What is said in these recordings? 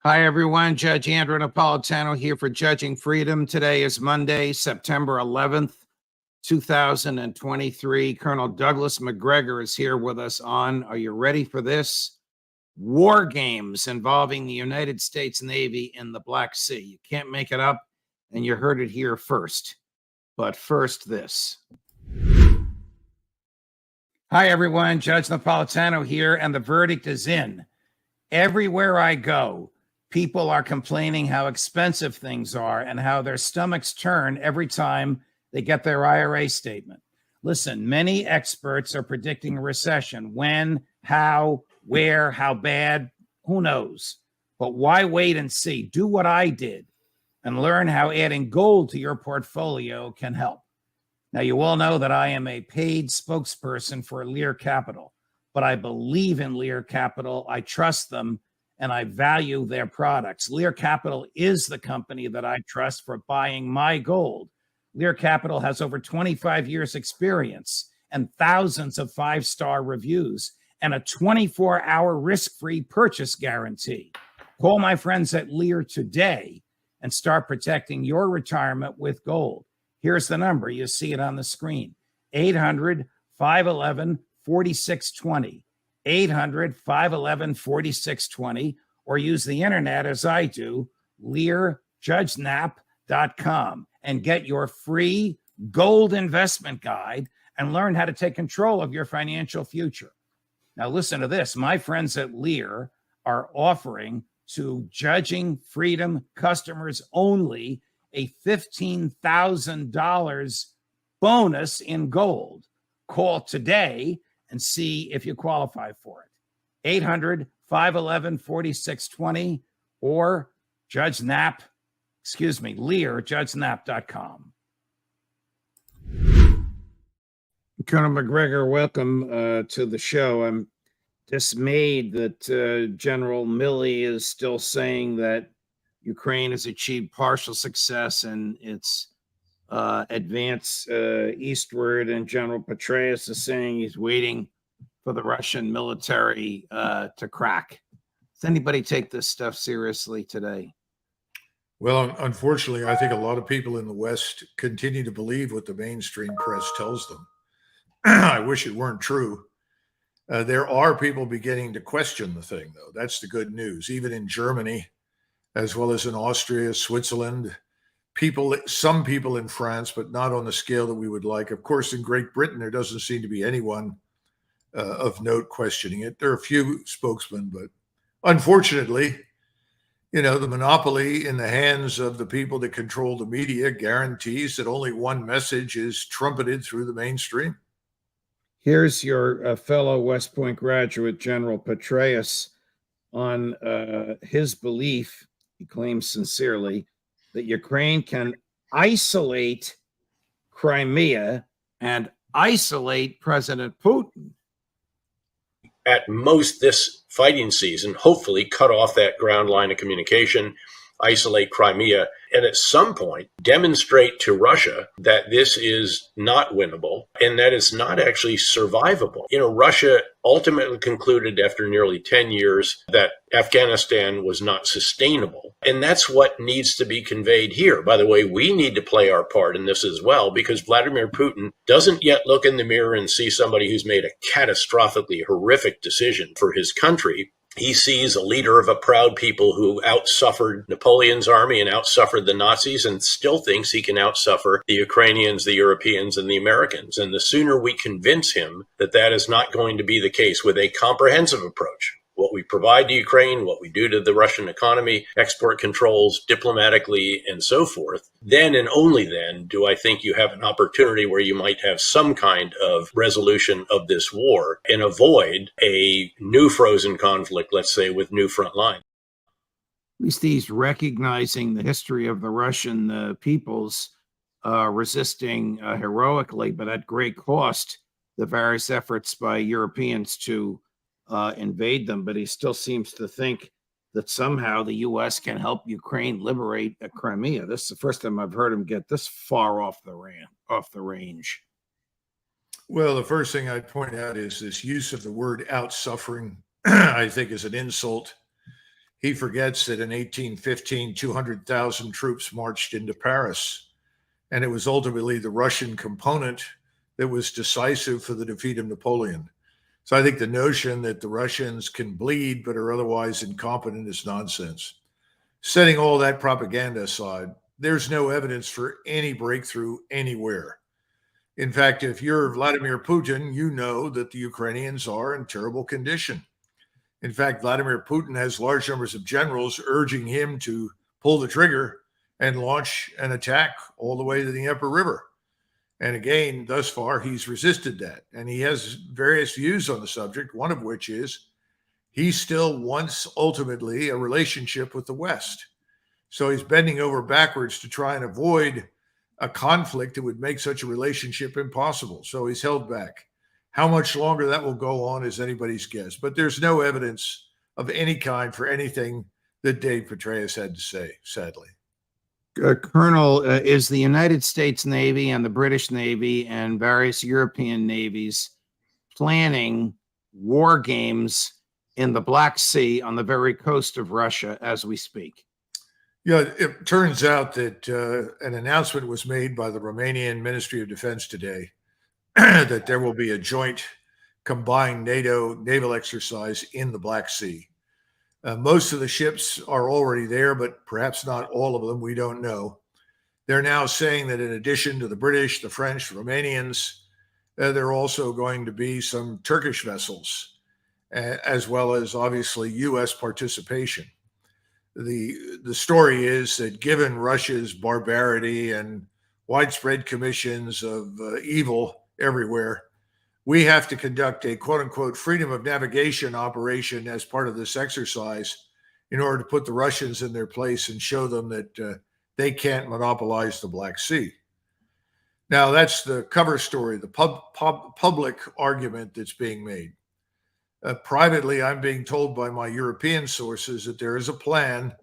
Hi, everyone. Judge Andrew Napolitano here for Judging Freedom. Today is Monday, September 11th, 2023. Colonel Douglas Macgregor is here with us on, are you ready for this? War games involving the United States Navy in the Black Sea. You can't make it up, and you heard it here first. But first, this. Hi, everyone. Judge Napolitano here, and the verdict is in. Everywhere I go, people are complaining how expensive things are and how their stomachs turn every time they get their IRA statement. Listen, many experts are predicting a recession. When, how, where, how bad, who knows? But why wait and see? Do what I did and learn how adding gold to your portfolio can help. Now, you all know that I am a paid spokesperson for Lear Capital, but I believe in Lear Capital. I trust them, and I value their products. Lear Capital is the company that I trust for buying my gold. Lear Capital has over 25 years experience and thousands of five-star reviews and a 24-hour risk-free purchase guarantee. Call my friends at Lear today and start protecting your retirement with gold. Here's the number. You see it on the screen. 800-511-4620. 800-511-4620, or use the internet as I do, LearJudgeNap.com, and get your free gold investment guide and learn how to take control of your financial future. Now listen to this. My friends at Lear are offering to Judging Freedom customers only a $15,000 bonus in gold. Call today and see if you qualify for it. 800-511-4620 or LearJudgeNap.com. Colonel Macgregor, welcome to the show. I'm dismayed that General Milley is still saying that Ukraine has achieved partial success in its advance eastward, and General Petraeus is saying he's waiting for the Russian military to crack. Does anybody take this stuff seriously today? Well, unfortunately, I think a lot of people in the West continue to believe what the mainstream press tells them. I wish it weren't true. There are people beginning to question the thing, though. That's the good news. Even in Germany, as well as in Austria, Switzerland, some people in France, but not on the scale that we would like. Of course, in Great Britain, there doesn't seem to be anyone of note questioning it. There are a few spokesmen, but unfortunately, the monopoly in the hands of the people that control the media guarantees that only one message is trumpeted through the mainstream. Here's your fellow West Point graduate, General Petraeus, on his belief, he claims sincerely, that Ukraine can isolate Crimea and isolate President Putin. At most this fighting season, hopefully cut off that ground line of communication, isolate Crimea, and at some point demonstrate to Russia that this is not winnable and that it's not actually survivable. Russia ultimately concluded after nearly 10 years that Afghanistan was not sustainable. And that's what needs to be conveyed here. By the way, we need to play our part in this as well, because Vladimir Putin doesn't yet look in the mirror and see somebody who's made a catastrophically horrific decision for his country. He sees a leader of a proud people who outsuffered Napoleon's army and outsuffered the Nazis, and still thinks he can outsuffer the Ukrainians, the Europeans, and the Americans. And the sooner we convince him that that is not going to be the case with a comprehensive approach, what we provide to Ukraine, what we do to the Russian economy, export controls, diplomatically, and so forth, then and only then do I think you have an opportunity where you might have some kind of resolution of this war and avoid a new frozen conflict, let's say, with new front lines. At least he's recognizing the history of the Russian peoples resisting heroically, but at great cost, the various efforts by Europeans to invade them. But he still seems to think that somehow the U.S. can help Ukraine liberate Crimea. This is the first time I've heard him get this far off the range. Well, the first thing I'd point out is this use of the word outsuffering, I think, is an insult He forgets that in 1815, 200,000 troops marched into Paris, and it was ultimately the Russian component that was decisive for the defeat of Napoleon. So I think the notion that the Russians can bleed but are otherwise incompetent is nonsense. Setting all that propaganda aside, there's no evidence for any breakthrough anywhere. In fact, if you're Vladimir Putin, you know that the Ukrainians are in terrible condition. In fact, Vladimir Putin has large numbers of generals urging him to pull the trigger and launch an attack all the way to the Dnieper River. And again, thus far, he's resisted that. And he has various views on the subject, one of which is he still wants ultimately a relationship with the West. So he's bending over backwards to try and avoid a conflict that would make such a relationship impossible. So he's held back. How much longer that will go on is anybody's guess. But there's no evidence of any kind for anything that Dave Petraeus had to say, sadly. Colonel, is the United States Navy and the British Navy and various European navies planning war games in the Black Sea on the very coast of Russia as we speak? Yeah, it turns out that an announcement was made by the Romanian Ministry of Defense today that there will be a joint combined NATO naval exercise in the Black Sea. Most of the ships are already there, but perhaps not all of them. We don't know. They're now saying that in addition to the British, the French, Romanians, there are also going to be some Turkish vessels, as well as obviously U.S. participation. The story is that given Russia's barbarity and widespread commissions of evil everywhere, we have to conduct a quote unquote freedom of navigation operation as part of this exercise in order to put the Russians in their place and show them that they can't monopolize the Black Sea. Now, that's the cover story, the public argument that's being made. Privately, I'm being told by my European sources that there is a plan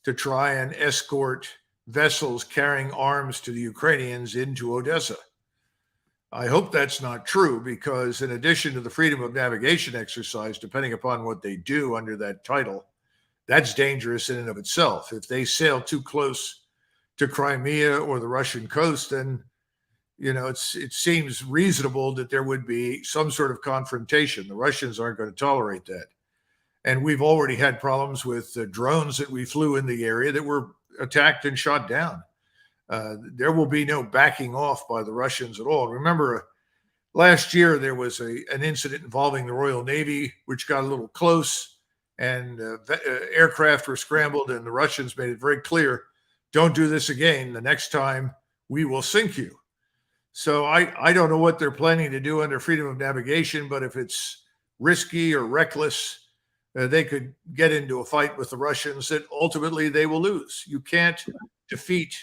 to try and escort vessels carrying arms to the Ukrainians into Odessa. I hope that's not true, because in addition to the freedom of navigation exercise, depending upon what they do under that title, that's dangerous in and of itself. If they sail too close to Crimea or the Russian coast, then it seems reasonable that there would be some sort of confrontation. The Russians aren't going to tolerate that. And we've already had problems with drones that we flew in the area that were attacked and shot down. There will be no backing off by the Russians at all. Remember, last year there was an incident involving the Royal Navy, which got a little close, and aircraft were scrambled, and the Russians made it very clear, don't do this again. The next time we will sink you. So I don't know what they're planning to do under freedom of navigation, but if it's risky or reckless, they could get into a fight with the Russians that ultimately they will lose. You can't defeat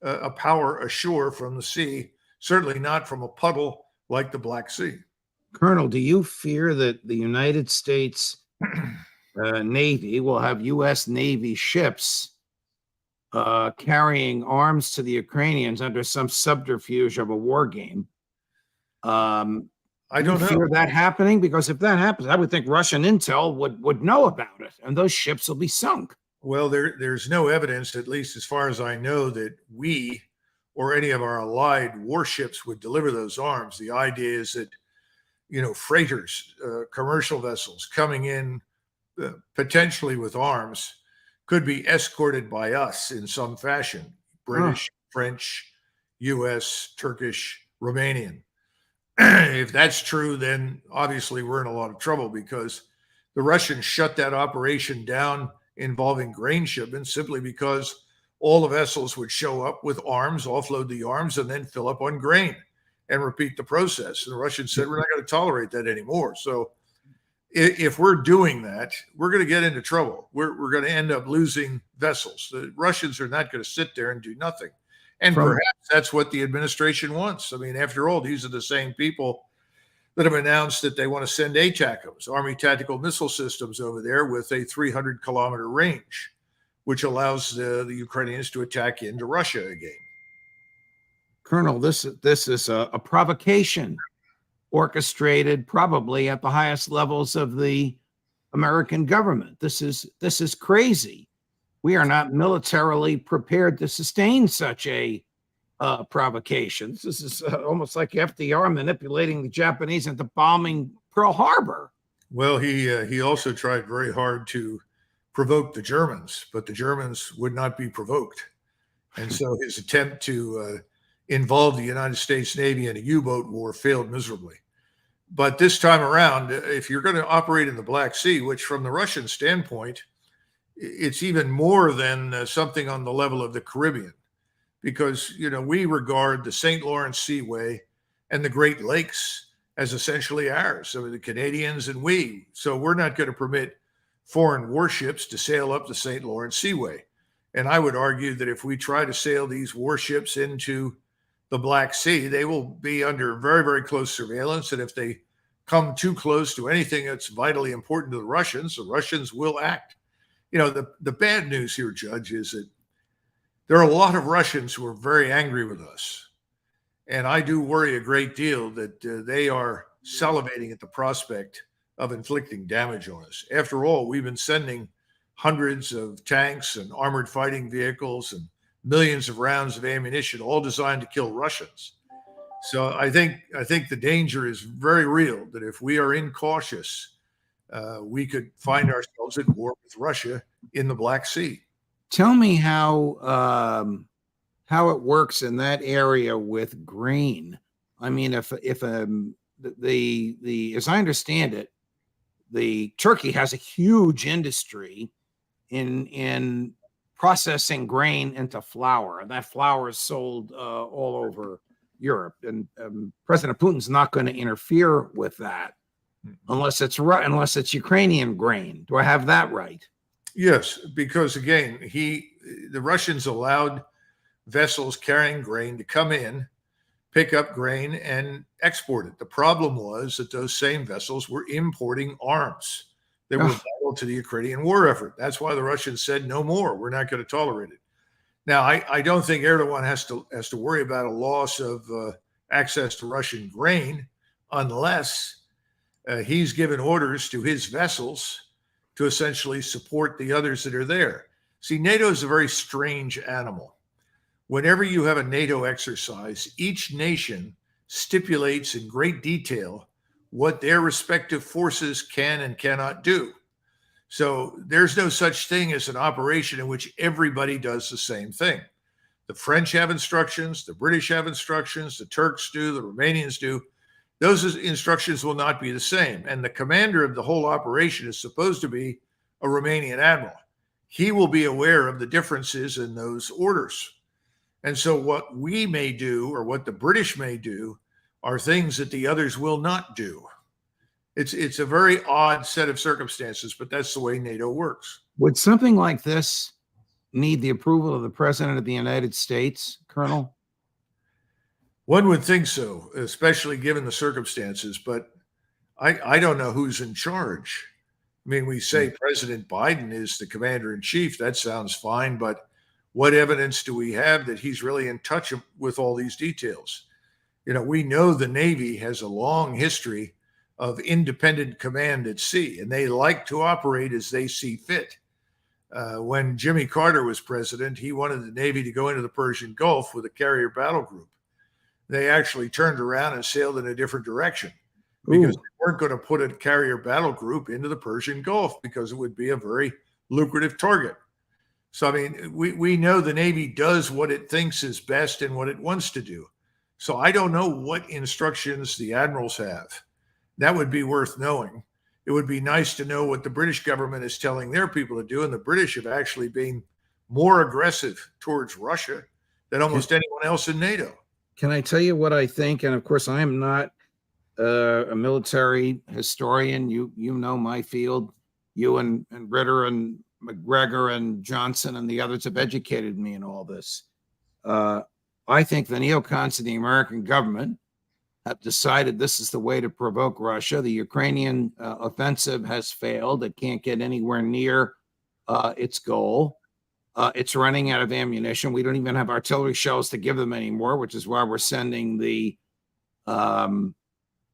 a power ashore from the sea, certainly not from a puddle like the Black Sea. Colonel, do you fear that the United States Navy will have U.S. Navy ships carrying arms to the Ukrainians under some subterfuge of a war game? I don't know. Fear that happening? Because if that happens, I would think Russian intel would know about it, and those ships will be sunk. Well, there's no evidence, at least as far as I know, that we or any of our allied warships would deliver those arms. The idea is that, freighters, commercial vessels coming in potentially with arms could be escorted by us in some fashion. British, French, U.S., Turkish, Romanian. If that's true, then obviously we're in a lot of trouble, because the Russians shut that operation down involving grain shipments simply because all the vessels would show up with arms, offload the arms, and then fill up on grain and repeat the process. And the Russians said, we're not going to tolerate that anymore. So if we're doing that, we're going to get into trouble. We're going to end up losing vessels. The Russians are not going to sit there and do nothing. And perhaps that's what the administration wants. I mean, after all, these are the same people that have announced that they want to send ATACMS, Army Tactical Missile Systems, over there with a 300-kilometer range, which allows the Ukrainians to attack into Russia again. Colonel, this is a provocation orchestrated probably at the highest levels of the American government. This is crazy. We are not militarily prepared to sustain such a provocation. This is almost like FDR manipulating the Japanese into bombing Pearl Harbor. Well, he also tried very hard to provoke the Germans, but the Germans would not be provoked. And so his attempt to involve the United States Navy in a U-boat war failed miserably. But this time around, if you're going to operate in the Black Sea, which from the Russian standpoint, it's even more than something on the level of the Caribbean, because, you know, we regard the St. Lawrence Seaway and the Great Lakes as essentially ours. So the Canadians and we. So we're not going to permit foreign warships to sail up the St. Lawrence Seaway. And I would argue that if we try to sail these warships into the Black Sea, they will be under very, very close surveillance. And if they come too close to anything that's vitally important to the Russians will act. You know, the bad news here, Judge, is that there are a lot of Russians who are very angry with us. And I do worry a great deal that they are salivating at the prospect of inflicting damage on us. After all, we've been sending hundreds of tanks and armored fighting vehicles and millions of rounds of ammunition, all designed to kill Russians. So I think the danger is very real that if we are incautious, we could find ourselves at war with Russia in the Black Sea. Tell me how it works in that area with grain. I mean, if the as I understand it, the Turkey has a huge industry in processing grain into flour, and that flour is sold all over Europe. And President Putin's not going to interfere with that unless it's Ukrainian grain. Do I have that right? Yes, because again, the Russians allowed vessels carrying grain to come in, pick up grain, and export it. The problem was that those same vessels were importing arms that were vital to the Ukrainian war effort. That's why the Russians said, no more, we're not going to tolerate it. Now, I don't think Erdogan has to worry about a loss of access to Russian grain unless he's given orders to his vessels to essentially support the others that are there. See, NATO is a very strange animal. Whenever you have a NATO exercise, each nation stipulates in great detail what their respective forces can and cannot do. So there's no such thing as an operation in which everybody does the same thing. The French have instructions, the British have instructions, the Turks do, the Romanians do. Those instructions will not be the same. And the commander of the whole operation is supposed to be a Romanian admiral. He will be aware of the differences in those orders. And so what we may do, or what the British may do, are things that the others will not do. It's a very odd set of circumstances, but that's the way NATO works. Would something like this need the approval of the President of the United States, Colonel? One would think so, especially given the circumstances, but I don't know who's in charge. I mean, we say President Biden is the commander in chief. That sounds fine, but what evidence do we have that he's really in touch with all these details? You know, we know the Navy has a long history of independent command at sea, and they like to operate as they see fit. When Jimmy Carter was president, he wanted the Navy to go into the Persian Gulf with a carrier battle group. They actually turned around and sailed in a different direction because they weren't going to put a carrier battle group into the Persian Gulf because it would be a very lucrative target. So, I mean, we know the Navy does what it thinks is best and what it wants to do. So I don't know what instructions the admirals have. That would be worth knowing. It would be nice to know what the British government is telling their people to do. And the British have actually been more aggressive towards Russia than almost anyone else in NATO. Can I tell you what I think? And of course, I am not a military historian. You know my field. You and Ritter and Macgregor and Johnson and the others have educated me in all this. I think the neocons of the American government have decided this is the way to provoke Russia. The Ukrainian offensive has failed. It can't get anywhere near its goal. It's running out of ammunition. We don't even have artillery shells to give them anymore, which is why we're sending the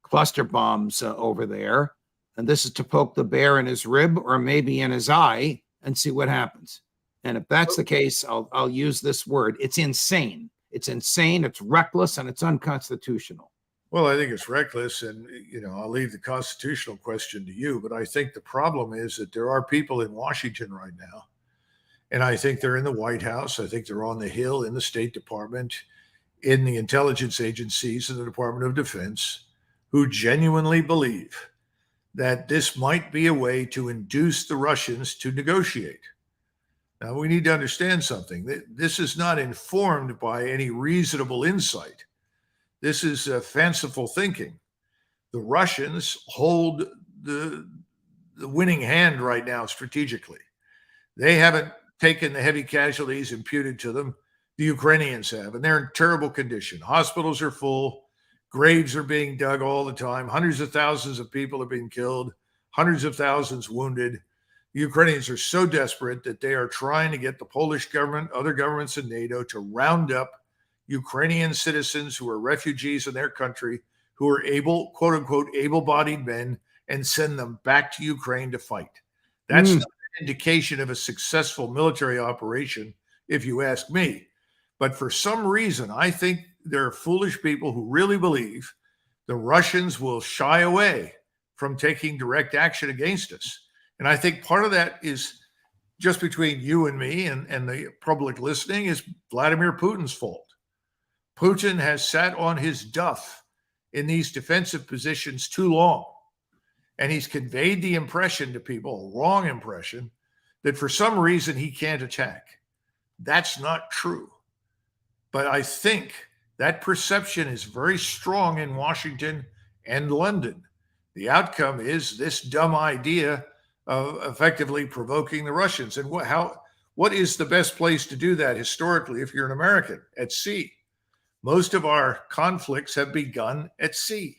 cluster bombs over there. And this is to poke the bear in his rib or maybe in his eye and see what happens. And if that's the case, I'll use this word. It's insane. It's insane. It's reckless and it's unconstitutional. Well, I think it's reckless, and I'll leave the constitutional question to you. But I think the problem is that there are people in Washington right now, and I think they're in the White House. I think they're on the Hill, in the State Department, in the intelligence agencies, in the Department of Defense, who genuinely believe that this might be a way to induce the Russians to negotiate. Now, we need to understand something. This is not informed by any reasonable insight. This is fanciful thinking. The Russians hold the winning hand right now strategically. They haven't taken the heavy casualties imputed to them. The Ukrainians have, and they're in terrible condition. Hospitals are full. Graves are being dug all the time. Hundreds of thousands of people are being killed. Hundreds of thousands wounded. The Ukrainians are so desperate that they are trying to get the Polish government, other governments in NATO, to round up Ukrainian citizens who are refugees in their country, who are able, quote unquote, able-bodied men, and send them back to Ukraine to fight. That's not an indication of a successful military operation, if you ask me. But for some reason, I think there are foolish people who really believe the Russians will shy away from taking direct action against us. And I think part of that is just between you and me and the public listening is Vladimir Putin's fault. Putin has sat on his duff in these defensive positions too long. And he's conveyed the impression to people, a wrong impression, that for some reason he can't attack. That's not true. But I think that perception is very strong in Washington and London. The outcome is this dumb idea of effectively provoking the Russians. And what is the best place to do that historically if you're an American? At sea. Most of our conflicts have begun at sea.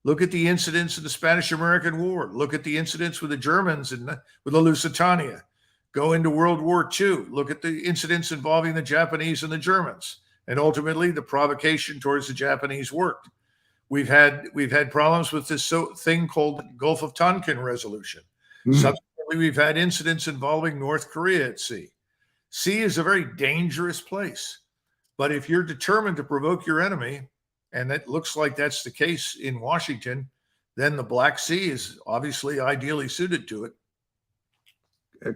Look at the incidents of the Spanish-American War. Look at the incidents with the Germans and with the Lusitania. Go into World War II. Look at the incidents involving the Japanese and the Germans. And ultimately, the provocation towards the Japanese worked. We've had problems with this thing called Gulf of Tonkin resolution. Subsequently, we've had incidents involving North Korea at sea. Sea is a very dangerous place. But if you're determined to provoke your enemy, and it looks like that's the case in Washington, then the Black Sea is obviously ideally suited to it.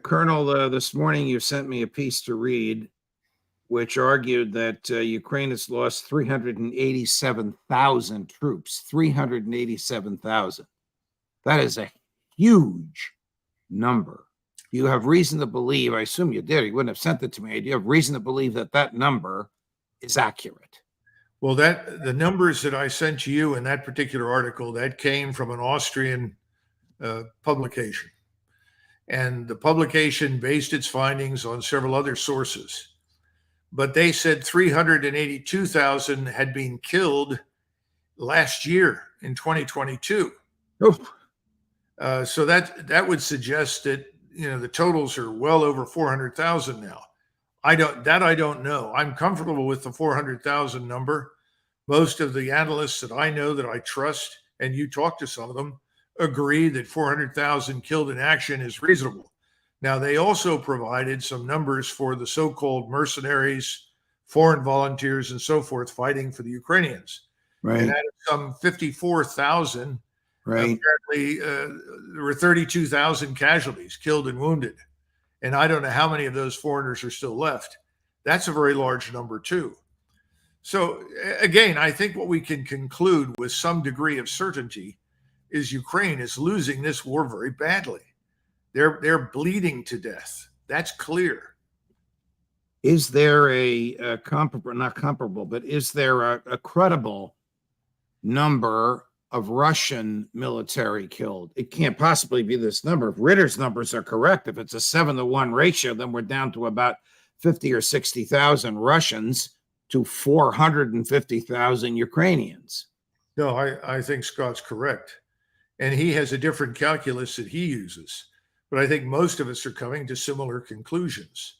Colonel, this morning you sent me a piece to read, which argued that Ukraine has lost 387,000 troops. 387,000. That is a huge number. You have reason to believe, I assume you did, you wouldn't have sent it to me. Do you have reason to believe that that number is accurate? Well, the numbers that I sent to you in that particular article, that came from an Austrian publication. And the publication based its findings on several other sources. But they said 382,000 had been killed last year in 2022. So that would suggest that the totals are well over 400,000 now. I don't know. I'm comfortable with the 400,000 number. Most of the analysts that I know that I trust, and you talk to some of them, agree that 400,000 killed in action is reasonable. Now, they also provided some numbers for the so-called mercenaries, foreign volunteers, and so forth fighting for the Ukrainians. Right. And out of some 54,000, right. Apparently there were 32,000 casualties, killed and wounded. And I don't know how many of those foreigners are still left. That's a very large number, too. So, again, I think what we can conclude with some degree of certainty is Ukraine is losing this war very badly. They're bleeding to death. That's clear. Is there a comparable, not comparable, but is there a credible number of Russian military killed? It can't possibly be this number. If Ritter's numbers are correct, if it's a 7-to-1 ratio, then we're down to about 50 or 60,000 Russians to 450,000 Ukrainians. No, I think Scott's correct. And he has a different calculus that he uses. But I think most of us are coming to similar conclusions.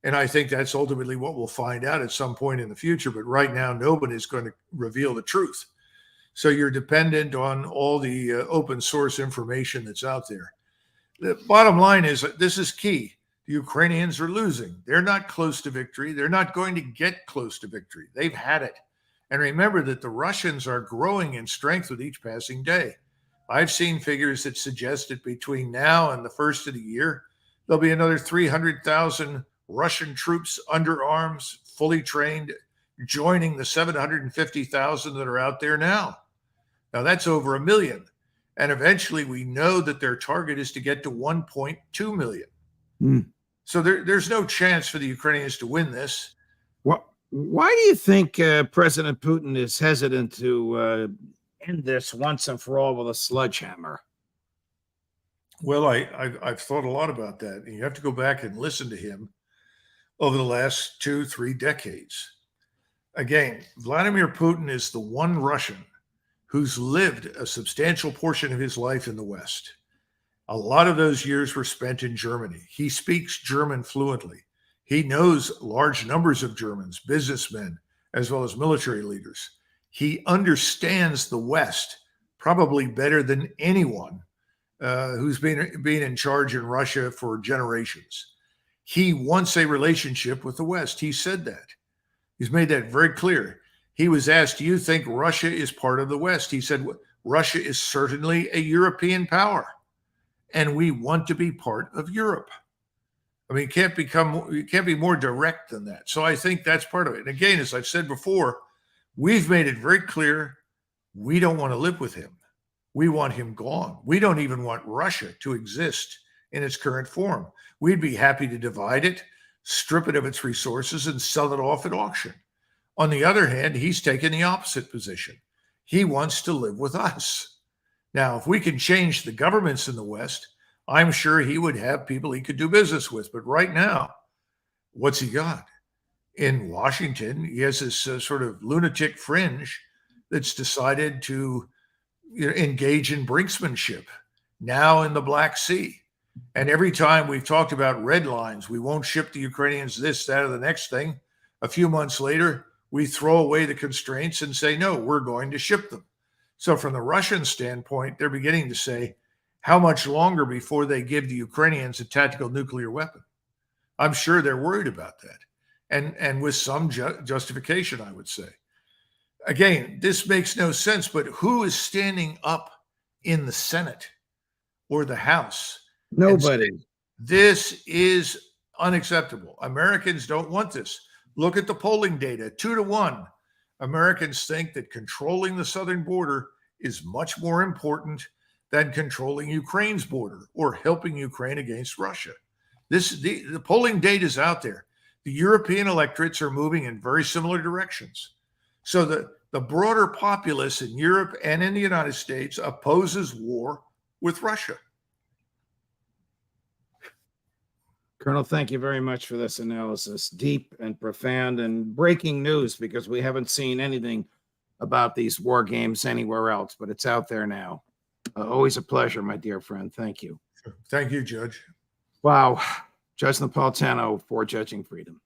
And I think that's ultimately what we'll find out at some point in the future. But right now, nobody is going to reveal the truth. So you're dependent on all the open source information that's out there. The bottom line is that this is key. The Ukrainians are losing. They're not close to victory. They're not going to get close to victory. They've had it. And remember that the Russians are growing in strength with each passing day. I've seen figures that suggest that between now and the first of the year, there'll be another 300,000 Russian troops under arms, fully trained, joining the 750,000 that are out there now. Now that's over 1 million. And eventually we know that their target is to get to 1.2 million. So there's no chance for the Ukrainians to win this. Why do you think President Putin is hesitant to end this once and for all with a sledgehammer? Well, I've thought a lot about that. And you have to go back and listen to him over the last 2-3 decades. Again, Vladimir Putin is the one Russian who's lived a substantial portion of his life in the West. A lot of those years were spent in Germany. He speaks German fluently. He knows large numbers of Germans, businessmen, as well as military leaders. He understands the West probably better than anyone who's been in charge in Russia for generations. He wants a relationship with the West. He said that. He's made that very clear. He was asked, do you think Russia is part of the West? He said, Russia is certainly a European power, and we want to be part of Europe. I mean, you can't be more direct than that. So I think that's part of it. And again, as I've said before, we've made it very clear we don't want to live with him. We want him gone. We don't even want Russia to exist in its current form. We'd be happy to divide it, strip it of its resources, and sell it off at auction. On the other hand, he's taken the opposite position. He wants to live with us. Now, if we can change the governments in the West, I'm sure he would have people he could do business with. But right now, what's he got? In Washington, he has this sort of lunatic fringe that's decided to engage in brinksmanship now in the Black Sea. And every time we've talked about red lines, we won't ship the Ukrainians this, that, or the next thing. A few months later, we throw away the constraints and say, no, we're going to ship them. So from the Russian standpoint, they're beginning to say, how much longer before they give the Ukrainians a tactical nuclear weapon? I'm sure they're worried about that. And with some justification, I would say. Again, this makes no sense, but who is standing up in the Senate or the House? Nobody. This is unacceptable. Americans don't want this. Look at the polling data, 2-1. Americans think that controlling the southern border is much more important than controlling Ukraine's border or helping Ukraine against Russia. The polling data is out there. The European electorates are moving in very similar directions. So the broader populace in Europe and in the United States opposes war with Russia. Colonel, thank you very much for this analysis. Deep and profound and breaking news, because we haven't seen anything about these war games anywhere else, but it's out there now. Always a pleasure, my dear friend. Thank you. Thank you, Judge. Wow. Judge Napolitano for Judging Freedom.